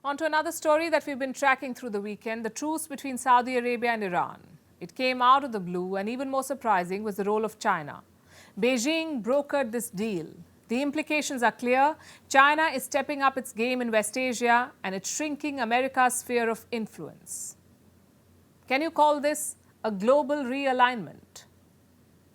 On to another story that we've been tracking through the weekend, the truce between Saudi Arabia and Iran. It came out of the blue, and even more surprising was the role of China. Beijing brokered this deal. The implications are clear. China is stepping up its game in West Asia, and it's shrinking America's sphere of influence. Can you call this a global realignment?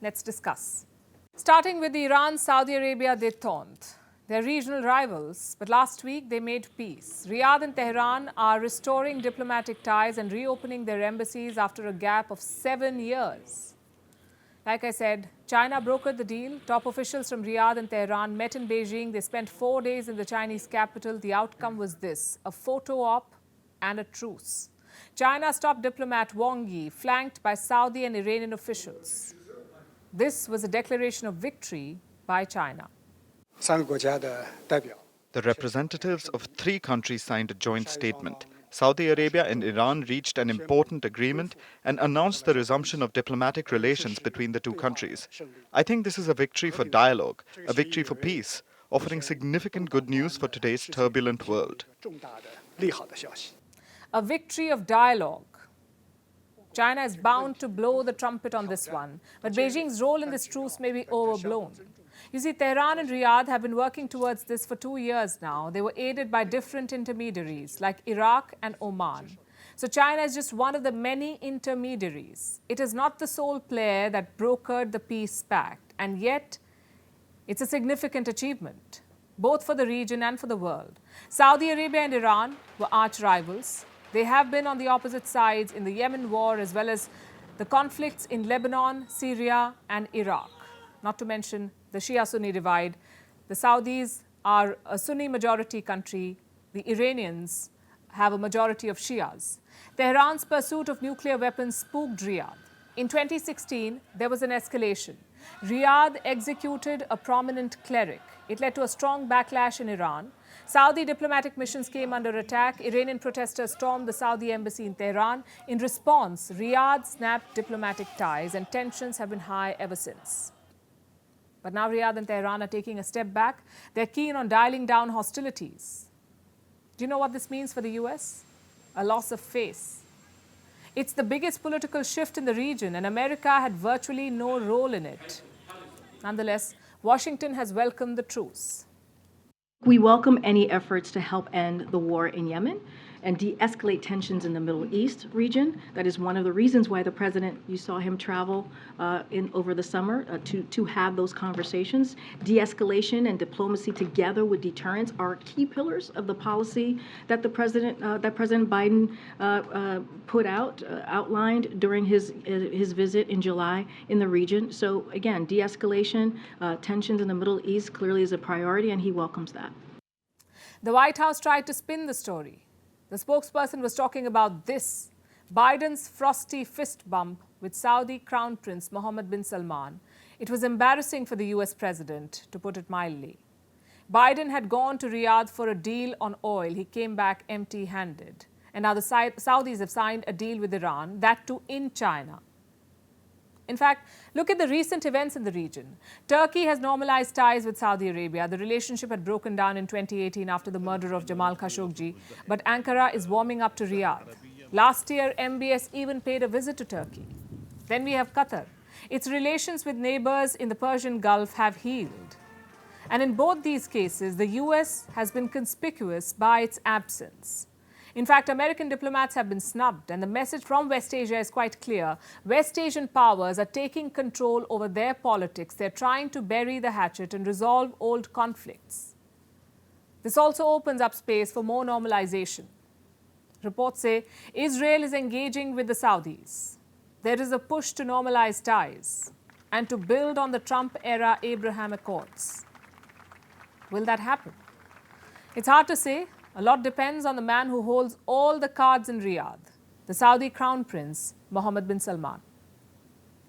Let's discuss. Starting with the Iran-Saudi Arabia détente. They're regional rivals, but last week they made peace. Riyadh and Tehran are restoring diplomatic ties and reopening their embassies after a gap of 7 years. Like I said, China brokered the deal. Top officials from Riyadh and Tehran met in Beijing. They spent 4 days in the Chinese capital. The outcome was this: a photo op and a truce. China's top diplomat Wang Yi, flanked by Saudi and Iranian officials. This was a declaration of victory by China. The representatives of 3 countries signed a joint statement. Saudi Arabia and Iran reached an important agreement and announced the resumption of diplomatic relations between the 2 countries. I think this is a victory for dialogue, a victory for peace, offering significant good news for today's turbulent world. A victory of dialogue. China is bound to blow the trumpet on this one, but Beijing's role in this truce may be overblown. You see, Tehran and Riyadh have been working towards this for 2 years now. They were aided by different intermediaries like Iraq and Oman. So China is just one of the many intermediaries. It is not the sole player that brokered the peace pact, and yet it's a significant achievement, both for the region and for the world. Saudi Arabia and Iran were arch rivals. They have been on the opposite sides in the Yemen war, as well as the conflicts in Lebanon, Syria, and Iraq. Not to mention the Shia-Sunni divide. The Saudis are a Sunni majority country. The Iranians have a majority of Shias. Tehran's pursuit of nuclear weapons spooked Riyadh. In 2016, there was an escalation. Riyadh executed a prominent cleric. It led to a strong backlash in Iran. Saudi diplomatic missions came under attack. Iranian protesters stormed the Saudi embassy in Tehran. In response, Riyadh snapped diplomatic ties, and tensions have been high ever since. But now Riyadh and Tehran are taking a step back. They're keen on dialing down hostilities. Do you know what this means for the US? A loss of face. It's the biggest political shift in the region, and America had virtually no role in it. Nonetheless, Washington has welcomed the truce. We welcome any efforts to help end the war in Yemen and de-escalate tensions in the Middle East region. That is one of the reasons why the president, you saw him travel over the summer to have those conversations. De-escalation and diplomacy together with deterrence are key pillars of the policy that President Biden outlined during his visit in July in the region. So again, de-escalation, tensions in the Middle East clearly is a priority, and he welcomes that. The White House tried to spin the story. The spokesperson was talking about this: Biden's frosty fist bump with Saudi Crown Prince Mohammed bin Salman. It was embarrassing for the US president, to put it mildly. Biden had gone to Riyadh for a deal on oil. He came back empty-handed. And now the Saudis have signed a deal with Iran, that too in China. In fact, look at the recent events in the region. Turkey has normalized ties with Saudi Arabia. The relationship had broken down in 2018 after the murder of Jamal Khashoggi, but Ankara is warming up to Riyadh. Last year, MBS even paid a visit to Turkey. Then we have Qatar. Its relations with neighbors in the Persian Gulf have healed. And in both these cases, the US has been conspicuous by its absence. In fact, American diplomats have been snubbed, and the message from West Asia is quite clear. West Asian powers are taking control over their politics. They're trying to bury the hatchet and resolve old conflicts. This also opens up space for more normalization. Reports say Israel is engaging with the Saudis. There is a push to normalize ties and to build on the Trump-era Abraham Accords. Will that happen? It's hard to say. A lot depends on the man who holds all the cards in Riyadh, the Saudi Crown Prince, Mohammed bin Salman.